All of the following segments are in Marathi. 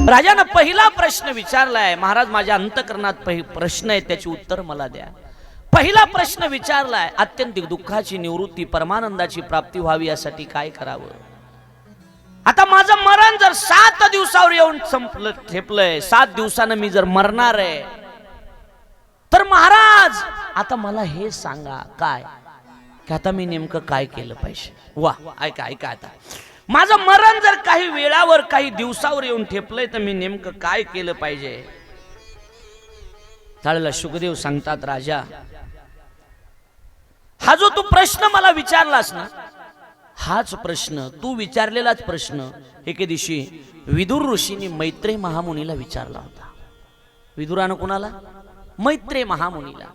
राजानं पहिला प्रश्न विचारलाय, महाराज माझ्या अंतःकरणात प्रश्न आहे, त्याचे उत्तर मला द्या. पहिला प्रश्न विचारलाय, आत्यंतिक दुःखाची निवृत्ती, परमानंदाची प्राप्ती व्हावी यासाठी काय करावं. आता माझं मरण जर 7 दिवसावर येऊन संपलं ठेपलंय, 7 दिवसानं मी जर मरणार आहे, तर महाराज आता मला हे सांगा काय की आता मी नेमकं काय केलं पाहिजे. वा, ऐका ऐका, आता माझं मरण जर काही वेळावर काही दिवसावर येऊन ठेपलंय, तर मी नेमकं काय केलं पाहिजे. त्यावेळेला शुकदेव सांगतात, राजा हा जो तू प्रश्न मला विचारलास ना, हाच प्रश्न तू विचारलेलाच प्रश्न एके दिवशी विदुर ऋषींनी मैत्रेय महामुनीला विचारला होता. विदुरानं कुणाला? मैत्रेय महामुनीला.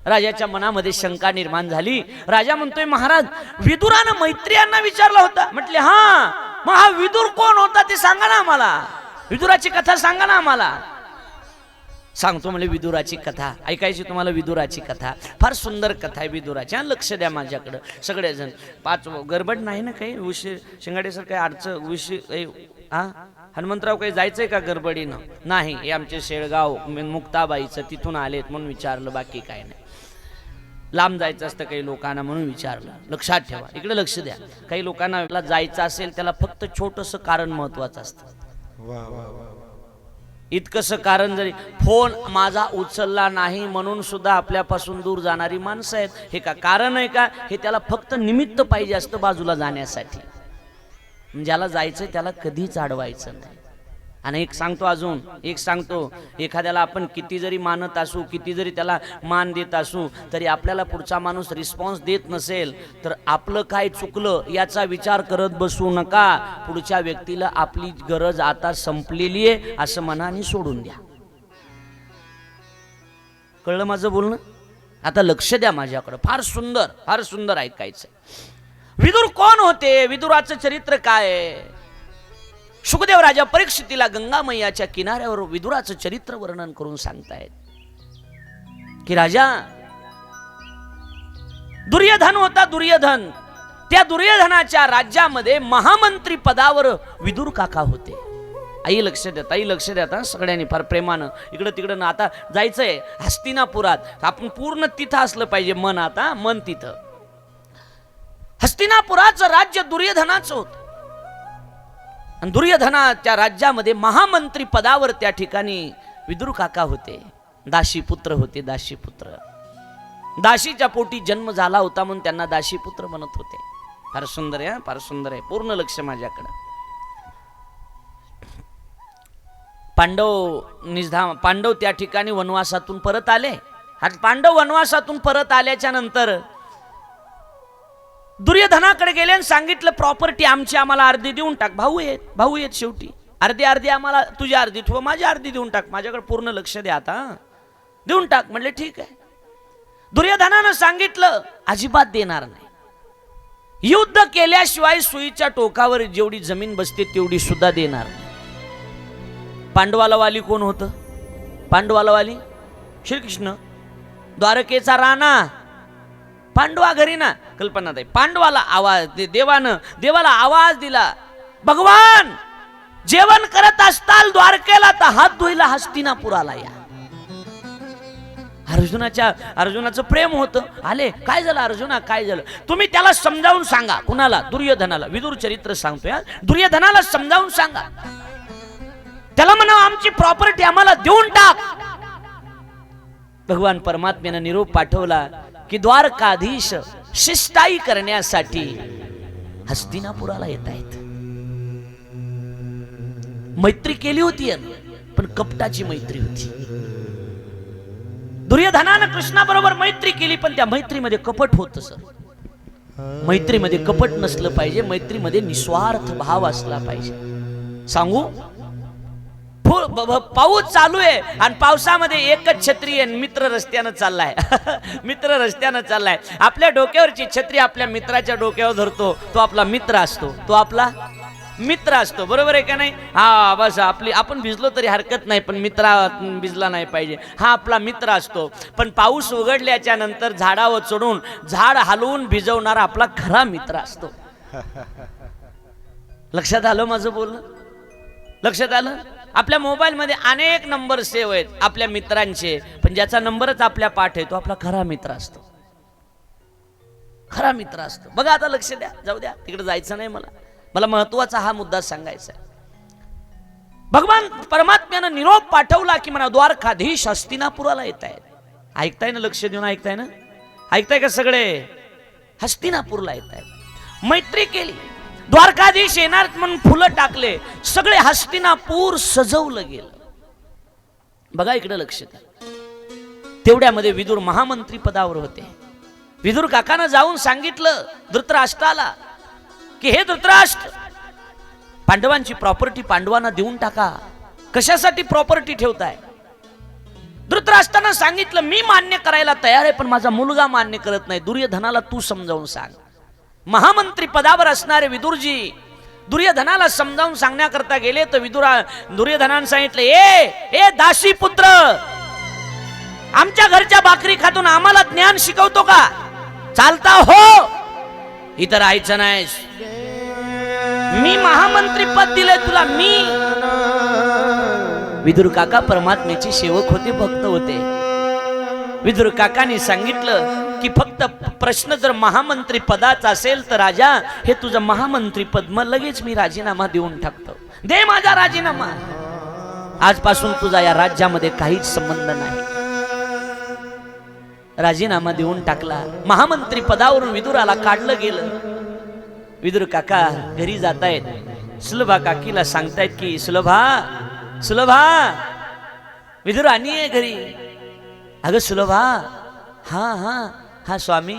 राजाच्या मनामध्ये शंका निर्माण झाली. राजा म्हणतोय, महाराज विदुरानं मैत्रेयांना विचारला होता. म्हटले हा, मग हा विदुर कोण होता ते सांगा ना आम्हाला, विदुराची कथा सांगा ना आम्हाला. सांगतो म्हणजे विदुराची कथा ऐकायची तुम्हाला. विदुराची कथा फार सुंदर कथा आहे विदुराची. लक्ष द्या माझ्याकडं सगळेजण. 5 गडबड नाही ना काही, उशीर शिंगाडे सर काही अडचण उशीर हा हनुमंतराव काही जायचंय का गडबडीनं? नाही, हे आमचे शेळगाव मुक्ताबाईचं तिथून आलेत म्हणून विचारलं, बाकी काय नाही. लांब जायचं असतं काही लोकांना म्हणून विचारलं. लक्षात ठेवा, इकडे लक्ष द्या. काही लोकांना जायचं असेल त्याला फक्त छोटंसं कारण महत्वाचं असतं. इतकंसं कारण, जरी फोन माझा उचलला नाही म्हणून सुद्धा आपल्यापासून दूर जाणारी माणसं आहेत. हे का कारण आहे का? हे त्याला फक्त निमित्त पाहिजे असतं बाजूला जाण्यासाठी. ज्याला जायचं त्याला कधीच अडवायचं नाही. आणि एक सांगतो, अजून एक सांगतो, एखाद्याला आपण किती जरी मानत असू, किती जरी त्याला मान देत असू, तरी आपल्याला पुढचा माणूस रिस्पॉन्स देत नसेल तर आपलं काय चुकलं याचा विचार करत बसू नका. पुढच्या व्यक्तीला आपली गरज आता संपलेली आहे असं मनाने सोडून द्या. कळलं माझं बोलणं? आता लक्ष द्या माझ्याकडं, फार सुंदर, फार सुंदर ऐकायचं. विदुर कोण होते? विदुराचं चरित्र काय आहे? शुकदेव राजा परीक्षितीला गंगा मैयाच्या किनाऱ्यावर विदुराचं चरित्र वर्णन करून सांगतायत की राजा, दुर्योधन होता. दुर्योधन, त्या दुर्योधनाच्या राज्यामध्ये महामंत्री पदावर विदुर काका होते. आई लक्ष द्या, आई लक्ष द्या सगळ्यांनी फार प्रेमानं. इकडं तिकडं ना, आता जायचंय हस्तिनापुरात. आपण पूर्ण तिथं असलं पाहिजे मन, आता मन तिथं. हस्तिनापुराचं राज्य दुर्योधनाचं होतं. आणि दुर्योधनाच्या राज्यामध्ये महामंत्री पदावर त्या ठिकाणी विदुर काका होते. दाशीपुत्र होते, दाशीपुत्र. दाशीच्या पोटी जन्म झाला होता म्हणून त्यांना दाशीपुत्र म्हणत होते. फार सुंदर आहे, फार सुंदर आहे. पूर्ण लक्ष माझ्याकडे. पांडव त्या ठिकाणी वनवासातून परत आले. पांडव वनवासातून परत आल्याच्या नंतर दुर्योधनाकडे गेले आणि सांगितलं, प्रॉपर्टी आमची आम्हाला अर्धी देऊन टाक. भाऊ आहेत शेवटी. अर्धी अर्धी आम्हाला, तुझी अर्धी ठेव, माझी अर्धी देऊन टाक. माझ्याकडे पूर्ण लक्ष द्या आता, देऊन टाक. म्हणले ठीक आहे. दुर्योधनानं सांगितलं, अजिबात देणार नाही. युद्ध केल्याशिवाय सुईच्या टोकावर जेवढी जमीन बसते तेवढी सुद्धा देणार नाही. पांडवाला वाली कोण होतं? पांडवाला वाली श्रीकृष्ण. द्वारकेचा राणा पांडवा घरी ना. कल्पना ताई, पांडवाला आवाज देवाला आवाज दिला, भगवान जेवण करत असताल द्वारकेला तर हात धुईला हस्तिनापुराला या. अर्जुनाचं प्रेम होतं. आले, काय झालं अर्जुना, काय झालं? तुम्ही त्याला समजावून सांगा. कुणाला? दुर्योधनाला. विदुर चरित्र सांगतोय. दुर्योधनाला समजावून सांगा. त्याला म्हणा, आमची प्रॉपर्टी आम्हाला देऊन टाक. भगवान परमात्म्याने निरोप पाठवला की द्वारकाधीश शिष्टाई करण्यासाठी हस्तिनापुराला येत आहेत. मैत्री केली होती पण कपटाची मैत्री होती. दुर्योधनानं कृष्णाबरोबर मैत्री केली पण त्या मैत्रीमध्ये कपट होतं. सर, मैत्रीमध्ये कपट नसलं पाहिजे. मैत्रीमध्ये निस्वार्थ भाव असला पाहिजे. सांगू, पाऊस चालू आहे आणि पावसामध्ये एकच छत्री आहे. मित्र रस्त्यानं चाललाय. मित्र रस्त्यानं चाललाय. आपल्या डोक्यावरची छत्री आपल्या मित्राच्या डोक्यावर धरतो. तो आपला मित्र असतो. तो आपला मित्र असतो. बरोबर आहे का नाही? हा, बस आपण भिजलो तरी हरकत नाही पण मित्र भिजला नाही पाहिजे. हा आपला मित्र असतो. पण पाऊस उघडल्याच्या नंतर झाडावर चढून झाड हलवून भिजवणारा आपला खरा मित्र असतो. लक्षात आलं माझं बोलणं? लक्षात आलं? आपल्या मोबाईलमध्ये अनेक नंबर सेव्ह आहेत आपल्या मित्रांचे, पण ज्याचा नंबरच आपल्या पाठ आहे तो आपला खरा मित्र असतो. खरा मित्र असतो. बघा आता लक्ष द्या, जाऊ द्या तिकडे जायचं नाही. मला महत्वाचा हा मुद्दा सांगायचा आहे. भगवान परमात्म्यानं निरोप पाठवला की म्हणा द्वारकाधीश हस्तिनापुराला येत आहेत. ऐकताय ना, लक्ष देऊन ऐकताय ना, ऐकताय का सगळे? हस्तिनापूरला येत आहेत. मैत्री केली, द्वारकाधीश येणार म्हणून फुलं टाकले, सगळे हस्तिनापूर सजवलं गेलं. बघा इकडे लक्ष द्या. तेवढ्यामध्ये विदुर महामंत्री पदावर होते. विदुर काकानं जाऊन सांगितलं धृतराष्ट्राला की हे धृतराष्ट्र, पांडवांची प्रॉपर्टी पांडवांना देऊन टाका. कशासाठी प्रॉपर्टी ठेवताय? धृतराष्ट्रानं सांगितलं मी मान्य करायला तयार आहे, पण माझा मुलगा मान्य करत नाही. दुर्योधनाला तू समजावून सांग. महामंत्री पदावर असणारे विदुरजी दुर्योधनाला समजावून सांगण्याकरता गेले तर दुर्योधनानं सांगितलं, ए दासी पुत्र, आमच्या घरच्या भाकरी खातून आम्हाला ज्ञान शिकवतो का? चालता हो, इतर राहायचं नाही. मी महामंत्री पद दिले तुला. मी विदुर काका परमात्म्याचे सेवक होते, भक्त होते. विदुर काकाने सांगितलं की फक्त प्रश्न जर महामंत्री पदाचा असेल तर राजा हे तुझं महामंत्री पद मग लगेच मी राजीनामा देऊन टाकतो. दे माझा राजीनामा. आजपासून तुझा या राज्यामध्ये काहीच संबंध नाही. राजीनामा देऊन टाकला. महामंत्री पदावरून विदुराला काढलं गेलं. विदुर काका घरी जातायत. सुलभा काकीला सांगतायत की सुलभा विदुर आणि आहे घरी. अगं सुलभा, हा स्वामी,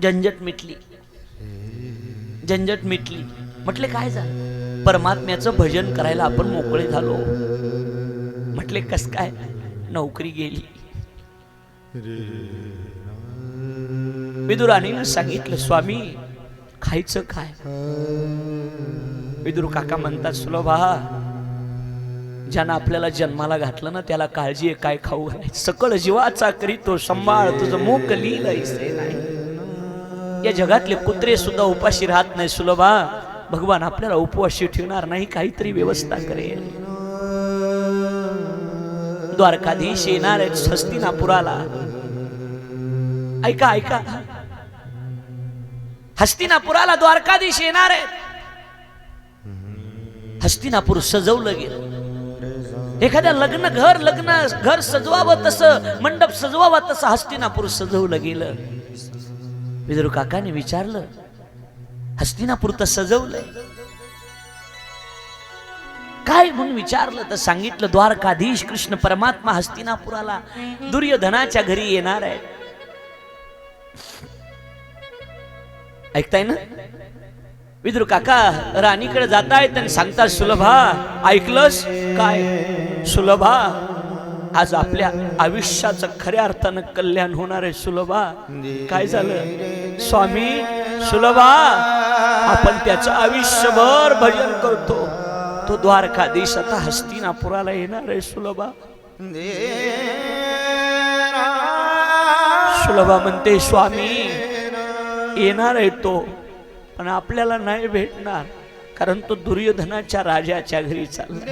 झंझट मिटली. म्हटले काय झालं? परमात्म्याचं भजन करायला आपण मोकळे झालो. म्हटले कस काय? नोकरी गेली. विदुराणीनं सांगितलं स्वामी खायचं काय? विदुर काका म्हणतात सुलभा, ज्यानं आपल्याला जन्माला घातलं ना त्याला काळजी आहे काय खाऊ घालायचं. सकळ जीवाचा करीतो सांभाळ, तुझं मुख लीलैसे नाही. या जगातले कुत्रे सुद्धा उपाशी राहत नाही सुलभा. भगवान आपल्याला उपवाशी ठेवणार नाही, काहीतरी व्यवस्था करेल. द्वारकाधीश येणार आहेत हस्तिनापुराला. ऐका, हस्तिनापुराला द्वारकाधीश येणार आहेत. हस्तिनापूर सजवलं गेलं. एखाद्या लग्न घर सजवावं तसं, मंडप सजवावा तसं हस्तिनापूर सजवलं गेलं. विदुर काकाने विचारलं हस्तिनापूर तर सजवलंय काय म्हणून विचारलं तर सांगितलं द्वारकाधीश कृष्ण परमात्मा हस्तिनापुराला दुर्योधनाच्या घरी येणार आहे. ऐकताय ना? विदुर काका राणीकडे जातायत आणि सांगतात सुलभा ऐकलंस काय? सुलभा आज आपल्या आयुष्याचं खऱ्या अर्थानं कल्याण होणार आहे. सुलभा काय झालं? स्वामी सुलभा आपण त्याचं आयुष्यभर भजन करतो. तो द्वारकाधीश आता हस्तिनापुराला येणार आहे. सुलभा म्हणते स्वामी येणार आहे तो, पण आपल्याला नाही भेटणार कारण तो दुर्योधनाच्या राजाच्या घरी चालला.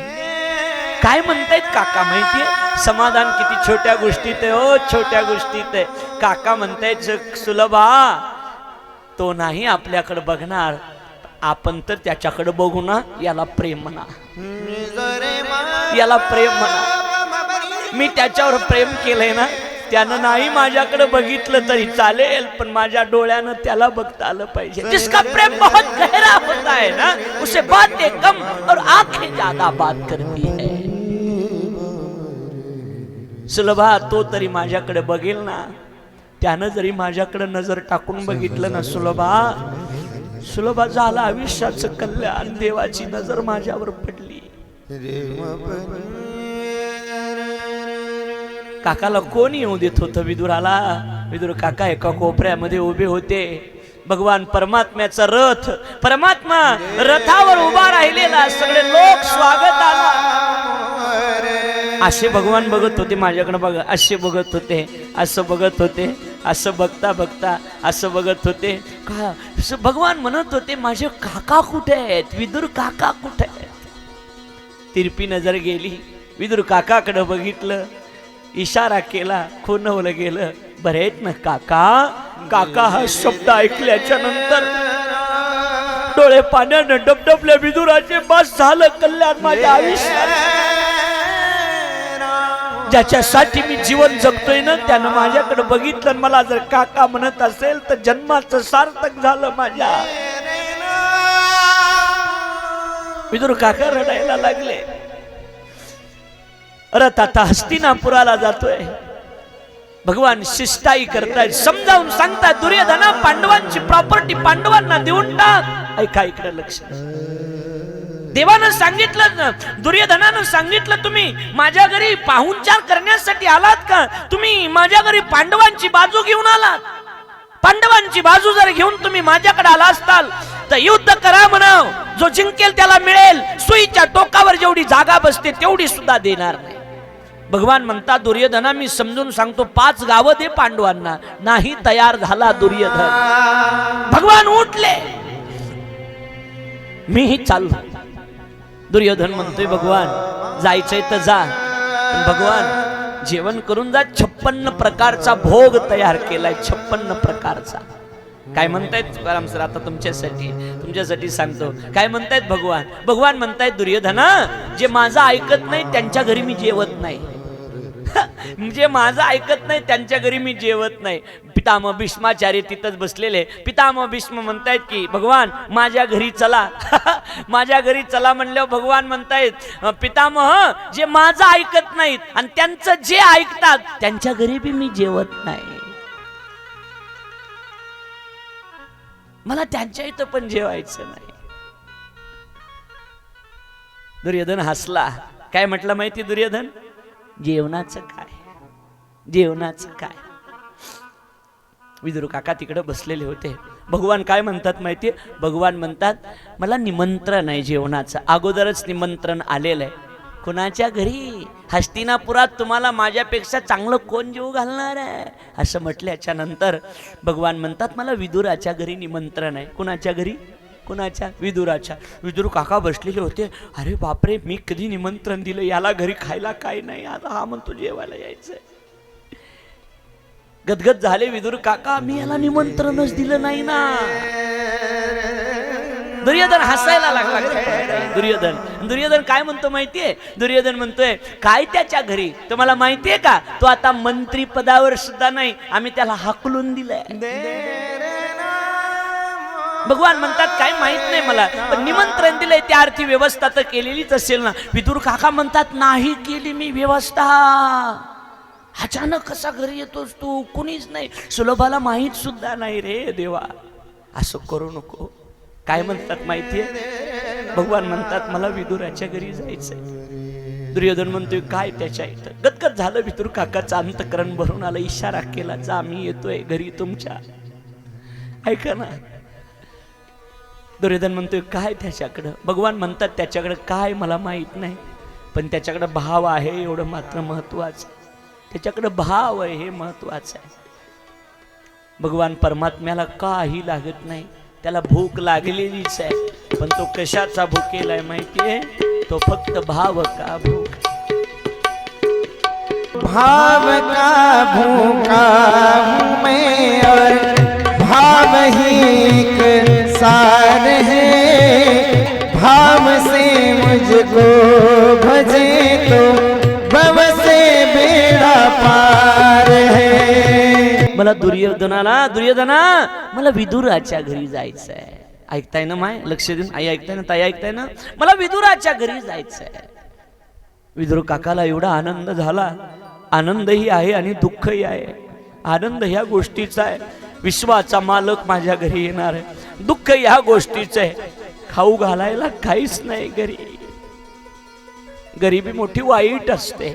काय म्हणतायत काका माहितीये? समाधान किती छोट्या गोष्टीत आहे. ओ छोट्या गोष्टीत आहे. काका म्हणतायत सुलभा तो नाही आपल्याकडे बघणार, आपण तर त्याच्याकडे बघू ना. याला प्रेम म्हणा, याला प्रेम म्हणा. मी त्याच्यावर प्रेम केलंय ना, त्यानं नाही माझ्याकडे बघितलं तरी चालेल, पण माझ्या डोळ्यानं त्याला बघता आलं पाहिजे. जिसका प्रेम बहुत गहरा होता है ना, उसे बातें कम और आंखें ज्यादा बात करती है. सुलभा तो तरी माझ्याकडे बघेल ना, त्यानं जरी माझ्याकडे नजर टाकून बघितलं ना सुलभा झाला आयुष्याचं कल्याण. देवाची नजर माझ्यावर पडली. काकाला कोण येऊ देत होतं विदुराला? विदुर काका एका कोपऱ्यामध्ये उभे होते. भगवान परमात्म्याचा रथ, परमात्मा रथावर उभा राहिलेला, सगळे लोक स्वागताला. असे भगवान बघत होते माझ्याकडे बघा, असे बघत होते, असं बघत होते, असं बघता बघता असं बघत होते. का भगवान म्हणत होते माझे काका कुठे आहेत? विदुर काका कुठे आहेत? तिरपी नजर गेली, विदुर काकाकडे बघितलं, इशारा केला, खुणवलं गेलं. बरे आहेत ना काका? काका हा शब्द ऐकल्याच्या नंतर डोळे पाण्यानं डबडबल्या विदुराचे. बस झालं कल्याण माझ्या आयुष्यात. ज्याच्यासाठी मी जीवन जगतोय ना त्यानं माझ्याकडे बघितलं, मला जर काका म्हणत असेल तर जन्माचं सार्थक झालं माझ्या. विदुर काका रडायला लागले. रथ आता हस्तिनापुराला जातोय. भगवान शिष्टाई करतायत, समजावून सांगतायत, दुर्योधना पांडवांची प्रॉपर्टी पांडवांना देऊन टाक. ऐका इकडे लक्ष. देवानं सांगितलं, दुर्योधनानं सांगितलं, तुम्ही माझ्या घरी पाहुणचार करण्यासाठी आलात का? तुम्ही माझ्या घरी पांडवांची बाजू घेऊन आलात. पांडवांची बाजू जर घेऊन तुम्ही माझ्याकडे आला असताल तर युद्ध करा म्हणाव, जो जिंकेल त्याला मिळेल. सुईच्या टोकावर जेवढी जागा बसते तेवढी सुद्धा देणार नाही. भगवान म्हणतात, दुर्योधना मी समजून सांगतो, 5 गावं दे पांडवांना. नाही तयार झाला दुर्योधन. भगवान उठले, मीही चाललो. दुर्योधन म्हणतोय, भगवान जायचंय तर जा, पण भगवान जेवण करून जा. 56 प्रकारचा भोग तयार केलाय, 56 प्रकारचा. काय म्हणतायत राम सर? आता तुमच्यासाठी सांगतो. काय म्हणतायत भगवान? भगवान म्हणतायत, दुर्योधना जे माझं ऐकत नाही त्यांच्या घरी मी जेवत नाही. जे माझं ऐकत नाही त्यांच्या घरी मी जेवत नाही. पितामह भीष्माचार्य तिथंच बसलेले. पितामह भीष्म म्हणतायत की भगवान माझ्या घरी चला. माझ्या घरी चला म्हणल्यावर भगवान म्हणतायत, पितामह जे माझं ऐकत नाहीत आणि त्यांचं जे ऐकतात त्यांच्या घरी बी मी जेवत नाही. मला त्यांच्या इथं पण जेवायचं नाही. दुर्योधन हसला. काय म्हटलं माहिती दुर्योधन? जेवणाचं काय, जेवणाचं काय. विदुर काका तिकडे बसलेले होते. भगवान काय म्हणतात माहितीये? भगवान म्हणतात, मला निमंत्रण आहे जेवणाचं. अगोदरच निमंत्रण आलेलं आहे. कुणाच्या घरी? हस्तिनापुरात तुम्हाला माझ्यापेक्षा चांगलं कोण जेवू घालणार आहे? असं म्हटल्याच्या नंतर भगवान म्हणतात, मला विदुराच्या घरी निमंत्रण आहे. कुणाच्या घरी? कुणाच्या? विदुराच्या. विदुर काका बसलेले होते. अरे बापरे, मी कधी निमंत्रण दिलं याला? घरी खायला काय नाही, आता हा म्हणतो जेवायला यायचंय. गदगद झाले विदुर काका, मी याला निमंत्रणच दिलं नाही ना. दुर्योधन हसायला लागला. दुर्योधन काय म्हणतो माहितीये? दुर्योधन म्हणतोय, काय त्याच्या घरी? तुम्हाला माहितीये का? तो आता मंत्री पदावर सुद्धा नाही, आम्ही त्याला हाकलून दिलंय. भगवान म्हणतात, काय माहित नाही मला, पण निमंत्रण दिलंय त्या अर्थी व्यवस्था तर केलेलीच असेल ना. विदुर काका म्हणतात, नाही केली मी व्यवस्था. अचानक कसा घरी येतोस तू? कुणीच नाही, सुलभाला माहित सुद्धा नाही. रे देवा, असं करू नको. काय म्हणतात माहितीये? भगवान म्हणतात, मला विदुराच्या घरी जायचंय. दुर्योधन म्हणतोय, काय त्याच्या इथं? गदगद झालं. विदुर काकाचं अंतकरण भरून आलं. इशारा केला, जा मी येतोय घरी तुमच्या. ऐका ना. दुर्योधन म्हणतोय, काय त्याच्याकडं? भगवान म्हणतात, त्याच्याकडे काय मला माहित नाही, पण त्याच्याकडे भाव आहे एवढं मात्र महत्वाचं. त्याच्याकडे भाव आहे हे महत्वाचं आहे. भगवान परमात्म्याला काही लागत नाही, त्याला भूक लागलेलीच आहे, पण तो कशाचा भुकेलाय माहितीये? तो फक्त भाव का भूक. भाव का भूखा हूँ मैं और भाव ही एक सार है। भाव से मुझको भजे तो भव से बेड़ा पार है। मला दुर्योधना मला विदुराच्या घरी जायचंय. ऐकताय ना माय? लक्ष देऊन आई ऐकताय ना? ताई ऐकताय ना? मला विदुराच्या घरी जायचंय. विदुर काकाला एवढा आनंद झाला. आनंदही आहे आणि दुःखही आहे. आनंद ह्या गोष्टीचा आहे, विश्वाचा मालक माझ्या घरी येणार आहे. दुःख ह्या गोष्टीचं आहे, खाऊ घालायला काहीच नाही घरी. गरिबी मोठी वाईट असते,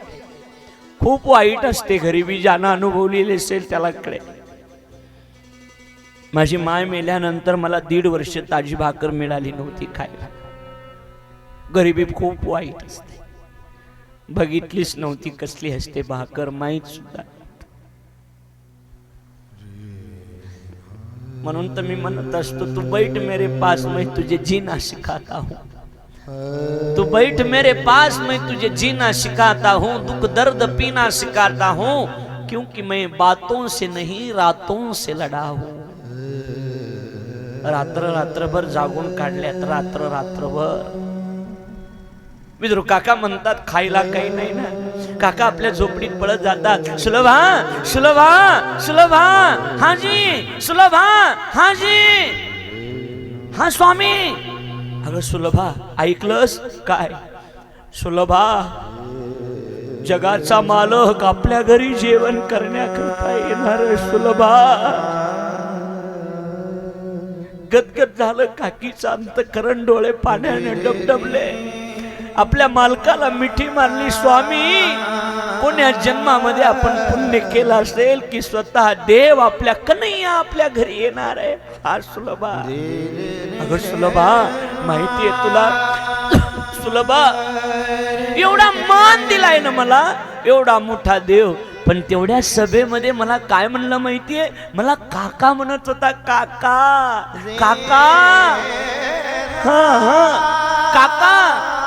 खूप वाईट असते गरिबी. ज्यानं अनुभवलेली असेल त्याला कळे. माझी माय मेल्यानंतर मला 1.5 वर्ष ताजी भाकर मिळाली नव्हती खायला. गरिबी खूप वाईट असते. बघितलीच नव्हती कसली असते भाकर, माहीत सुद्धा. म्हणून तर मी म्हणत असतो, तू बैठ मेरे पास, मैं तुझे जीना सिखाता हूं. तू बैठ मेरे पास, मैं तुझे जीना सिखाता हूँ, दुख दर्द पीना सिखाता हूँ, क्योंकि मैं बातों से नहीं रातों से लड़ा हूँ. रात्र रात्रभर जागून काढल्यात, रात्र रात्रभर. विदुर काका म्हणतात खायला काही नाही ना. काका आपल्या झोपडीत पळत जातात. सुलभा सुलभा सुलभा, हाजी सुलभा हाजी, हा स्वामी. अगं सुलभा ऐकलंस काय? सुलभा, जगाचा मालक आपल्या घरी जेवण करण्याकरता येणार. सुलभा, गदगद झालं काकीचं अंतःकरण, डोळे पाण्याने डबडबले. आपल्या मालकाला मिठी मारली. स्वामी, कोण्या जन्मामध्ये आपण पुण्य केलं असेल की स्वतः देव आपल्या कन्हैया आपल्या घरी येणार आहे. हा सुलभा. अगं सुलभा, माहितीये तुला सुलभा, एवढा मान दिलाय ना मला, एवढा मोठा देव, पण तेवढ्या सभेमध्ये मला काय म्हणलं माहितीये? मला काका म्हणत होता. काका काका, हा हा काका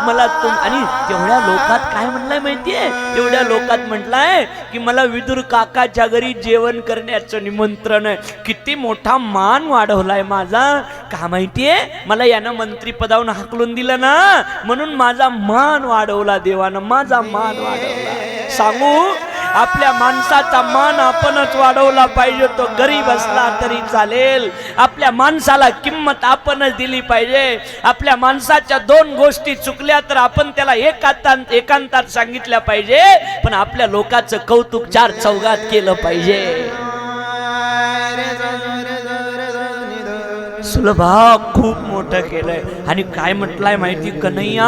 मला तुम. आणि तेवढ्या लोकात काय म्हणलाय माहितीये? तेवढ्या लोकात म्हटलंय की मला विदुर काकाच्या घरी जेवण करण्याचं निमंत्रण आहे. किती मोठा मान वाढवलाय माझा. का माहितीये? मला यानं मंत्री पदावरून हाकलून दिलं ना, म्हणून माझा मान वाढवला देवानं, माझा मान वाढवला. सांगू, आपल्या माणसाचा मान आपणच वाढवला पाहिजे. तो गरीब असला तरी चालेल. आपल्या माणसाला किंमत आपणच दिली पाहिजे. आपल्या माणसाच्या दोन गोष्टी चुकल्या तर आपण त्याला एकांतात सांगितल्या पाहिजे, पण आपल्या लोकांचं कौतुक चार चौघात केलं पाहिजे. सुलभा खूप मोठं केलंय. आणि काय म्हटलंय माहिती? कन्हैया,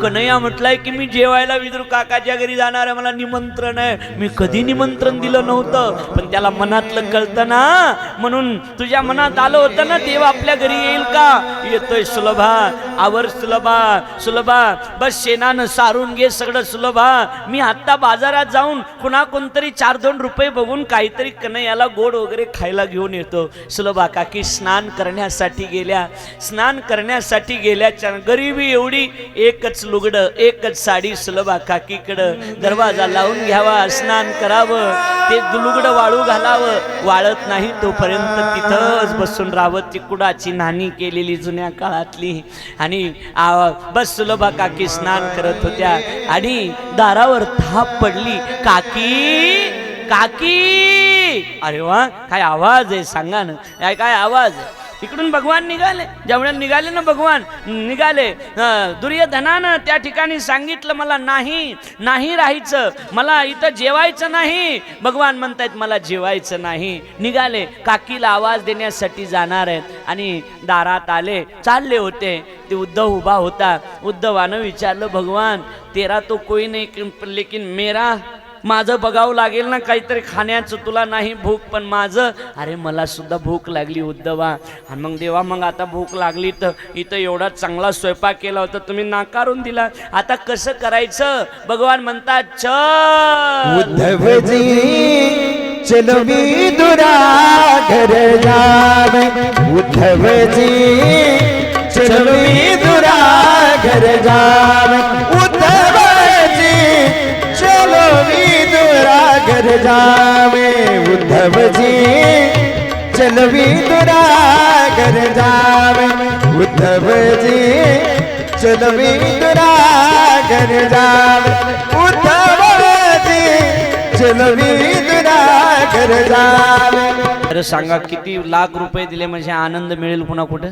कन्हैया म्हटलंय की मी जेवायला विदुर काकाच्या घरी जाणार आहे, मला निमंत्रण आहे. मी कधी निमंत्रण दिलं नव्हतं, पण त्याला मनातलं कळतं ना, म्हणून तुझ्या मनात आलं होतं ना देव आपल्या घरी येईल का? येतोय सुलभा. आवर सुलभा, सुलभा बस शेणानं सारून घे सगळं. सुलभा, मी आता बाजारात जाऊन कुणा कोणतरी 4-2 रुपये बघून काहीतरी कन्हैयाला गोड वगैरे खायला घेऊन येतो. सुलभा काकी स्नान करण्यासाठी गेल्या. स्नान करण्यासाठी गेल्याच्या गरिबी एवढी, एकच लुगडं, एकच साडी सुलभा काकीकडं. दरवाजा लावून घ्यावा, स्नान करावं, ते लुगडं वाळू घालावं. वाळत नाही तोपर्यंत तिथंच बसून राहावं. ती कुडाची नाणी केलेली जुन्या काळातली. आणि बस सुलभा काकी स्नान करत होत्या आणि दारावर थाप पडली. काकी काकी. अरे वा, काय आवाज आहे सांगा ना, काय आवाज आहे. इकडून भगवान निघाले. जेवढे निघाले ना भगवान निघाले. दुर्योधनानं त्या ठिकाणी सांगितलं मला नाही नाही राहायचं, मला इथं जेवायचं नाही. भगवान म्हणतायत मला जेवायचं नाही. निघाले, काकीला आवाज देण्यासाठी जाणार आहेत आणि दारात आले. चालले होते, ते उद्धव उभा होता. उद्धवानं विचारलं, भगवान तेरा तो कोई नाही लेकिन मेरा, माझं बघावं लागेल ना काहीतरी खाण्याचं. तुला नाही भूक पण माझं. अरे मला सुद्धा भूक लागली उद्धवा. आणि मग देवा, मग आता भूक लागली तर इथं एवढा चांगला स्वयंपाक केला होता, तुम्ही नाकारून दिला, आता कसं करायचं? भगवान म्हणतात, चल उद्धवजी चलो विदुरा घर जावे. उद्धवजी चलो विदुरा घर जावे. उद्धवजी चलो विदुरा घर जावे. उद्धवजी चलो विदुरा घर जावे. उद्धवजी चलो विदुरा घर जावे. उद्धवजी चलो विदुरा घर जावे. अरे सांगा, किती लाख रुपये दिले म्हणजे आनंद मिळेल पुन्हा कुठे?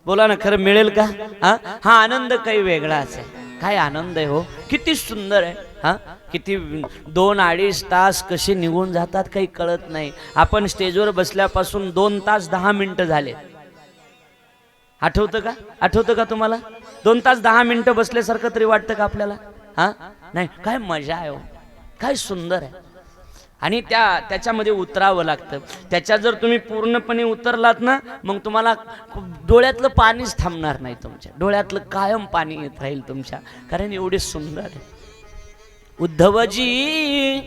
बोला ना, खरं मिळेल का? हा आनंद काही वेगळाच आहे. काय आनंद आहे हो, किती सुंदर आहे. हा, किती 2-2.5 तास कसे निघून जातात काही कळत नाही. आपण स्टेजवर बसल्यापासून 2 तास 10 मिनिटं झाले. आठवतं का? आठवतं का तुम्हाला? 2 तास 10 मिनिटं बसल्यासारखं तरी वाटतं का आपल्याला? हा नाही, काय मजा आहे हो, काय सुंदर आहे. आणि त्याच्यामध्ये उतरावं लागतं. त्याच्यात जर तुम्ही पूर्णपणे उतरलात ना, मग तुम्हाला डोळ्यातलं पाणीच थांबणार नाही. तुमच्या डोळ्यातलं कायम पाणी येत राहील तुमच्या, कारण एवढे सुंदर आहे. उद्धवजी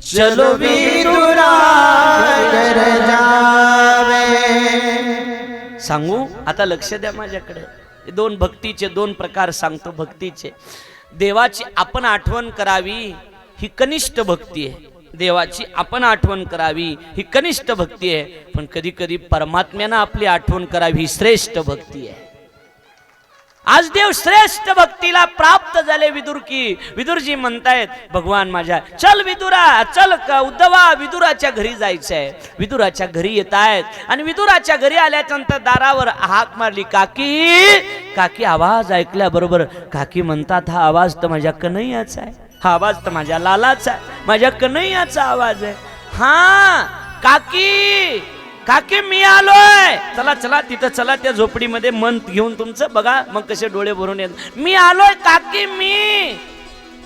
चलो विदुरा घर जावे. सांगू, आता लक्ष द्या माझ्याकडे. दोन भक्तीचे दोन प्रकार सांगतो भक्तीचे. देवाची आपण आठवण करावी ही कनिष्ठ भक्ती आहे. देवाची आपण आठवण करावी ही कनिष्ठ भक्ती आहे. पण कधी कधी परमात्म्यानं आपली आठवण करावी ही श्रेष्ठ भक्ती आहे. आज देव श्रेष्ठ भक्तीला प्राप्त झाले. विदुरजी म्हणतायत भगवान माझ्या, चल विदुरा, चल उद्धवा, विदुराच्या घरी जायचंय. विदुराच्या घरी येत आहेत आणि विदुराच्या घरी आल्याच्या नंतर दारावर हाक मारली, काकी. काकी आवाज ऐकल्याबरोबर काकी म्हणतात, हा आवाज तर माझ्या कन्हैयाचा आहे, हा आवाज तर माझ्या लालाचा आहे, माझ्या कन्हैयाचा आवाज आहे. हा काकी, काकी मी आलोय. चला चला तिथं चला, त्या झोपडीमध्ये मन घेऊन तुमचं बघा, मग कसे डोळे भरून येत. मी आलोय काकी मी.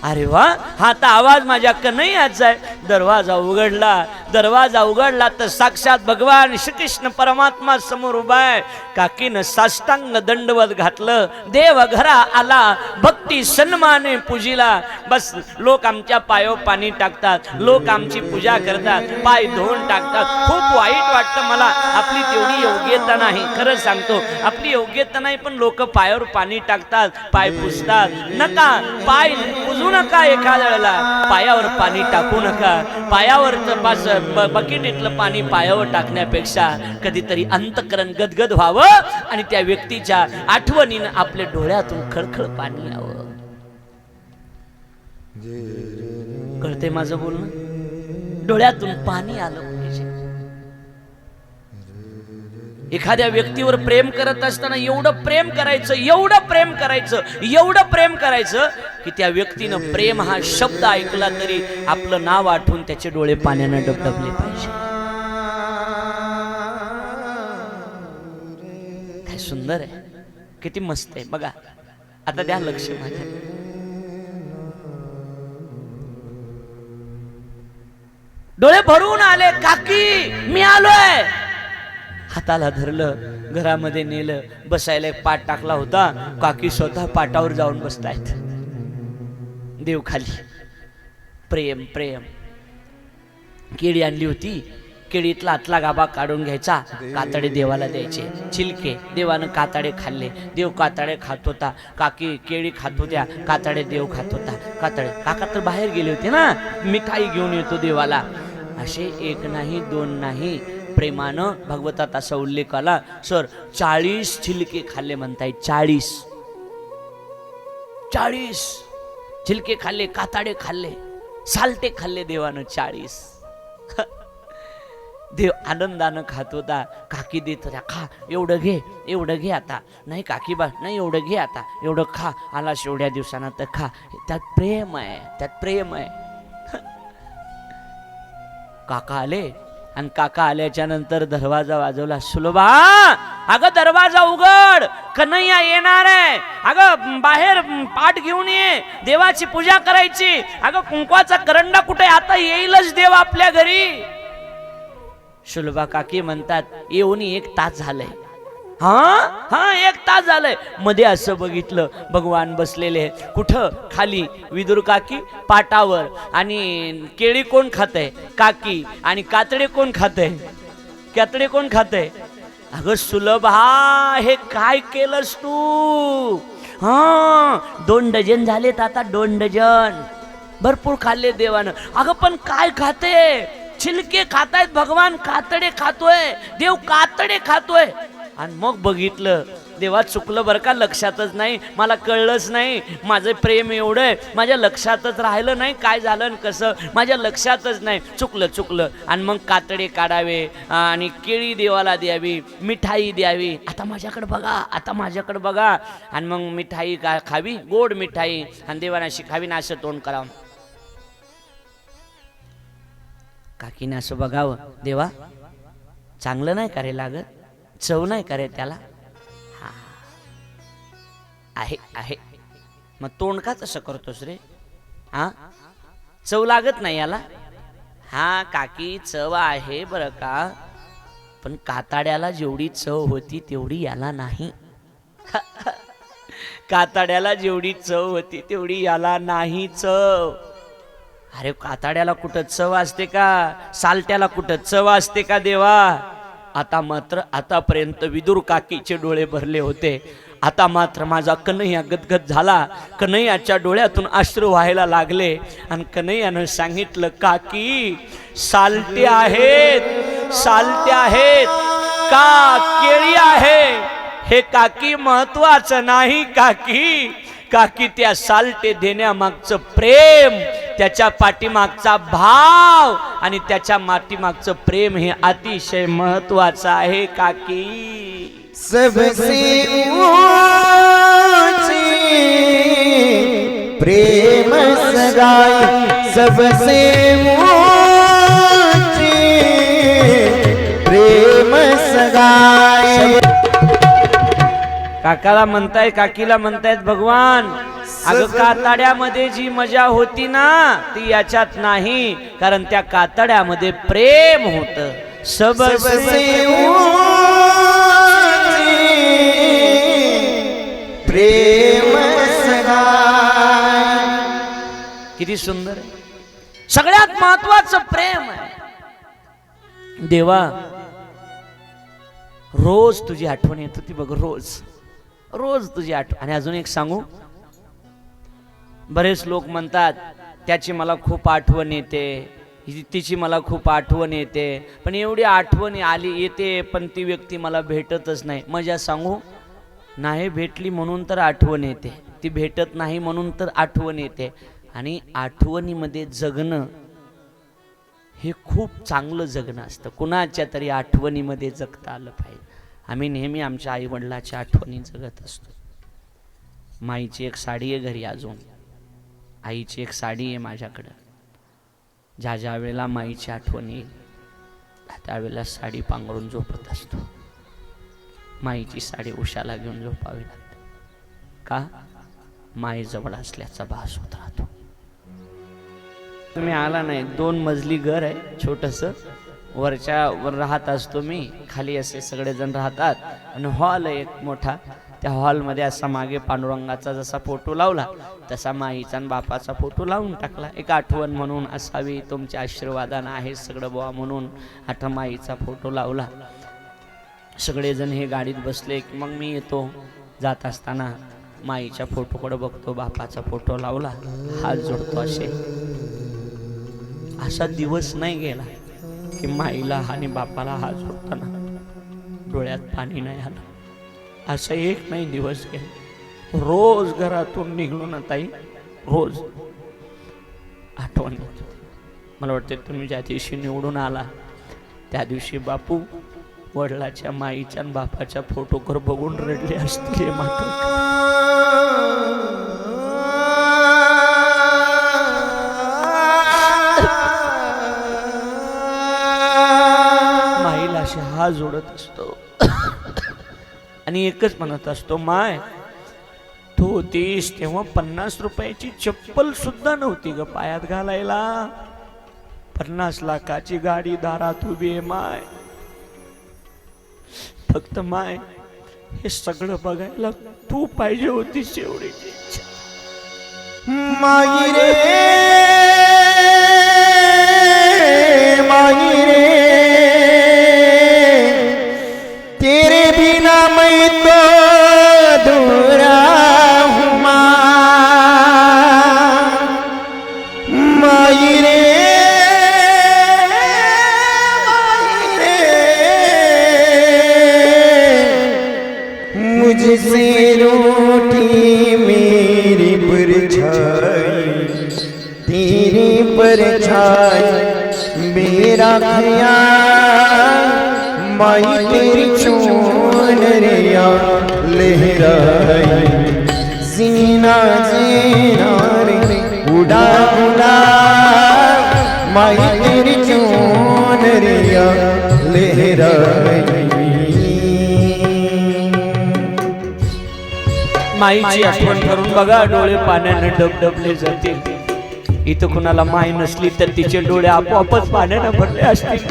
अरे वा, हा तर आवाज माझ्या कन्हैयाचा आहे. दरवाजा उघडला तर साक्षात भगवान श्रीकृष्ण परमात्मा समोर उभा आहे. काकीनं साष्टांग दंडवत घातलं. देव घरा आला, भक्ती सन्माने पूजिला. बस लोक आमच्या पायावर पाणी टाकतात, लोक आमची पूजा करतात, पाय धुवून टाकतात. खूप वाईट वाटतं मला. आपली तेवढी योग्यता नाही, खरं सांगतो आपली योग्यता नाही, पण लोक पायावर पाणी टाकतात, पाय पुसतात. नका, पाय पुजू नका. एखाद्या वेळेला पायावर पाणी टाकू नका. पायावर बकेटीतलं पाणी पायावर टाकण्यापेक्षा कधीतरी अंतकरण गदगद व्हावं आणि त्या व्यक्तीच्या आठवणीनं आपल्या डोळ्यातून खळखळ पाणी यावं. कळते माझं बोलणं? डोळ्यातून पाणी आलं पाहिजे. एखाद्या व्यक्तीवर प्रेम करत असताना एवढं प्रेम करायचं की त्या व्यक्तीनं प्रेम हा शब्द ऐकला तरी आपलं नाव आठवून त्याचे डोळे पाण्यानं डबडबले पाहिजे. काय सुंदर आहे, किती मस्त आहे बघा. आता द्या लक्ष माझ्या. डोळे भरून आले, काकी मी आलोय. हाताला धरलं, घरामध्ये नेलं, बसायला एक पाट टाकला होता. काकी स्वतः पाटावर जाऊन बसतायत. देव खाली. प्रेम प्रेम. केळी आणली होती, केळीतला आतला गाभा काढून घ्यायचा, कातडे देवाला द्यायचे. छिलके देवानं कातडे खाल्ले, देव कातडे खात होता. काकी केळी खात होत्या, कातडे देव खात होता. कातडे काका तर बाहेर गेले होते ना, मिठाई घेऊन येतो देवाला. असे एक नाही दोन नाही, प्रेमानं भागवतात असा उल्लेख आला. सर 40 छिलके खाल्ले म्हणताय. 40 छिलके खाल्ले, काताडे खाल्ले, सालटे खाल्ले देवानं 40. देव आनंदानं खात होता. काकी देत होत्या, खा एवढं घे आता. नाही काकी बा नाही, एवढं घे आता, एवढं खा, आला एवढ्या दिवसानं तर खा. त्यात प्रेम आहे. काका आले आणि काका आल्याच्या नंतर दरवाजा वाजवला. सुलभा, अगं दरवाजा उघड, कन्हैया येणार आहे. अगं बाहेर पाठ घेऊन ये, देवाची पूजा करायची. अगं कुंकवाचा करंडा कुठे, आता येईलच देव आपल्या घरी. सुलभा काकी म्हणतात, येऊन 1 तास झालंय. हा 1 तास झालंय. मध्ये असं बघितलं, भगवान बसलेले कुठं, खाली. विदुर काकी पाटावर. आणि केळी कोण खातंय? काकी. आणि कातडे कोण खातंय? अगं सुलभा, हे काय केलंस तू? 2 डझन झालेत आता, 2 डझन. भरपूर खाल्ले देवानं. अगं पण काय खाते? छिलके खातायत भगवान, कातडे खातोय देव, कातडे खातोय. आणि मग बघितलं, देवा चुकलं बरं का, लक्षातच नाही, मला कळलंच नाही. माझं प्रेम एवढं आहे, माझ्या लक्षातच राहिलं नाही काय झालं आणि कसं, माझ्या लक्षातच नाही. चुकलं. आणि मग कातडे काढावे आणि केळी देवाला द्यावी, मिठाई द्यावी. आता माझ्याकडे बघा. आणि मग मिठाई खावी, गोड मिठाई, आणि देवानाशी खावी ना असं तोंड करावं. काकीने असं बघावं, देवा चांगलं नाही का रे लागत, चव नाही का रे त्याला? हा आहे. मग तोंड का तसं करतोस रे? चव लागत नाही याला? हा काकी, चव आहे बरं का, पण काताड्याला जेवढी चव होती तेवढी याला नाही. काताड्याला जेवढी चव होती तेवढी याला नाही चव. अरे काताड्याला कुठं चव असते का? सालट्याला कुठं चव असते का देवा? आता मात्र आतापर्यंत विदुर काकीचे डोळे भरले होते, आता मात्र माझा कन्हैया गदगद झाला. कन्हैयाच्या डोळ्यातून अश्रू व्हायला लागले आणि कन्हैयानं सांगितलं, काकी सालटे आहेत, सालटे आहेत का केळी आहे हे काकी महत्वाचं नाही. काकी काकी त्या सालटे देण्यामागचं प्रेम, त्याच्या पाठीमागचा भाव आणि त्याच्या पाठीमागचं प्रेम हे अतिशय महत्वाचं आहे. काकी सबसे ऊंची प्रेम सगाई, सबसे ऊंची प्रेम सगाई. काकाला म्हणताय, काकीला म्हणतायत भगवान, अगं कातड्यामध्ये जी मजा होती ना ती याच्यात नाही, कारण त्या कातड्यामध्ये प्रेम होत. सबसे प्रेम सगाई. किती सुंदर आहे. सगळ्यात महत्वाचं प्रेम आहे. देवा रोज तुझी आठवण येत होती बघ, रोज रोज तुझी आठवण. आणि अजून एक सांगू, बरेच लोक म्हणतात त्याची मला खूप आठवण येते, तिची मला खूप आठवण येते, पण एवढी आठवण आली येते पण ती व्यक्ती मला भेटतच नाही. मजा सांगू, नाही भेटली म्हणून तर आठवण येते, ती भेटत नाही म्हणून तर आठवण येते. आणि आठवणीमध्ये जगणं हे खूप चांगलं जगणं असतं. कुणाच्या तरी आठवणीमध्ये जगता आलं पाहिजे. आम्ही नेहमी आमच्या आईवडिलाच्या आठवणी जगत असतो. माईची एक साडी आहे घरी, अजून आईची एक साडी आहे माझ्याकडं. ज्या ज्या वेळेला माईची आठवण येईल त्यावेळेला साडी पांघरून झोपत असतो. माईची साडी उशाला घेऊन झोपावी लागते. का? माई जवळ असल्याचा भास होत राहतो. तुम्ही आला नाही, 2 मजली घर आहे छोटंसं, वर राहत असतो मी, खाली असे सगळेजण राहतात आणि हॉल आहे एक मोठा. त्या हॉलमध्ये असा मागे पांडुरंगाचा जसा फोटो लावला तसा माईचा आणि बापाचा फोटो लावून टाकला. एक आठवण म्हणून असावी, तुमच्या आशीर्वादानं आहे सगळं बुवा म्हणून आता माईचा फोटो लावला. सगळेजण हे गाडीत बसले की मग मी येतो. जात असताना माईच्या फोटोकडे बघतो, बापाचा फोटो लावला, हात जोडतो. असा दिवस नाही गेला की माईला आणि बापाला हात जोडताना डोळ्यात पाणी नाही आलं. असं एक नाही दिवस गेला. रोज घरातून निघलो ना ताई, रोज आठवण येत होती. मला वाटते तुम्ही ज्या दिवशी निवडून आला त्या दिवशी बापू वडिलाच्या, माईच्या आणि बापाच्या फोटोवर बघून रडले असतील. माईला अशी हात जोडत असतो आणि एकच म्हणत असतो, माय तू होतीस तेव्हा 50 रुपयाची चप्पल सुद्धा नव्हती ग पायात घालायला. 50 लाखाची गाडी दारात उभी आहे माय. फक्त माय हे सगळं बघायला तू पाहिजे होतीस एवढी इच्छा. माई रे माई रे, तेरे बिना मैं तो अधूरा हूँ माई रे माई रे, मुझसे रूठी मेरी परछाई, तेरी परछाई मेरा ख्याल, माई तेरी चुनरिया लहराई, सीना सीना रे उड़ा उड़ा, माई तेरी चुनरिया लहराई. माईची आठवण करून बघा, डोळे पाण्याने डबडबले जातील. इथं कुणाला माई नसली तर तिचे डोळे आपोआपच पाण्याने भरले असतील.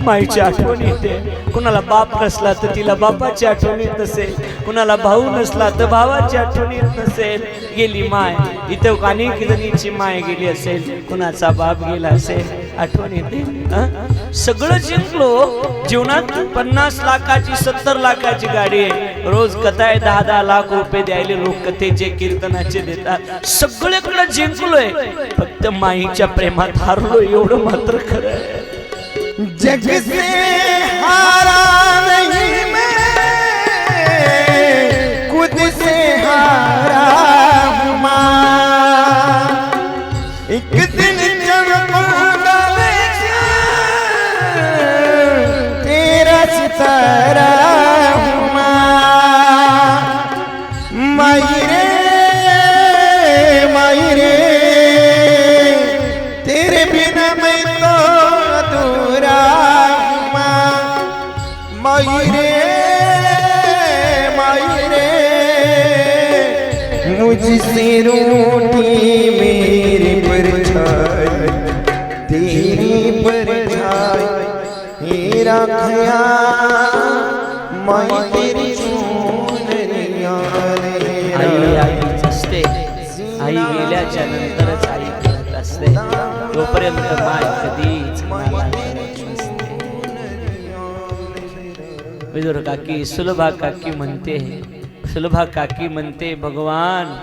माईची आठवण येते. कुणाला बाप नसला तर तिला बापाची आठवण येत नसेल, कुणाला भाऊ नसला तर भावाची आठवण येत नसेल. गेली माय, इथं अनेक जणीची माय गेली असेल, कुणाचा बाप गेला असेल, आठवण येते. सगळं जिंकलो, जीवनात 50 लाखाची 70 लाखाची गाडी आहे, रोज कथा आहे, 10-10 लाख रुपये द्यायले लोक कथेचे कीर्तनाचे देतात, सगळीकडे जिंकलोय, फक्त माईच्या प्रेमात हारलो एवढं मात्र खरं आहे। जग से हारा नहीं मैं, खुद से हारा हूँ माँ। एक दिन चमकूंगा मैं तेरा सितारा हूँ माँ। माई रे तेरे बिना मैं तो अधूरा हूँ माँ। माई रे मुझसे रूठी मेरी परछाई, तेरी परछाई हे राखया, माई तेरी चुनरिया आई आईच असते, आई गेल्याच्या नंतरच आई करत असते, तोपर्यंत माय कधीच मनाला करत नसते। विदुर काकी, सुलभा काकी म्हणते, सुलभा काकी म्हणते, भगवान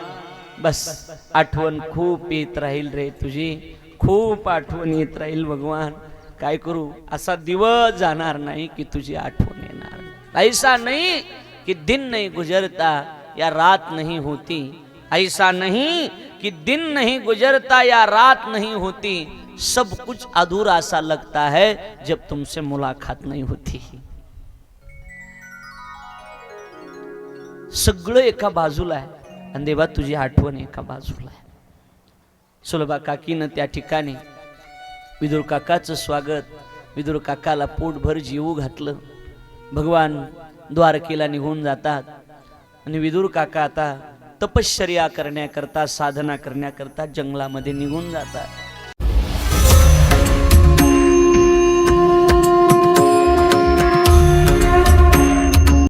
बस आठवण खूप येत राहील रे तुझी, खूप आठवण येत राहील भगवान, काय करू, असा दिवस जाणार नाही की तुझी आठवण येणार, ऐसा नहीं कि दिन नहीं गुजरता या रात नहीं होती, ऐसा नहीं कि दिन नहीं गुजरता या रात नहीं होती, सब कुछ अधूरा सा लगता है जब तुमसे मुलाकात नहीं होती। सगळं एका बाजूला आहे आणि देवा तुझी आठवण एका बाजूला आहे। सुलभा काकीनं त्या ठिकाणी विदुर काकाचं स्वागत, विदुर काकाला पोटभर जेवू घातलं, भगवान द्वारकेला निघून जातात आणि विदुर काका आता तपश्चर्या करण्याकरता, साधना करण्याकरता जंगलामध्ये निघून जातात।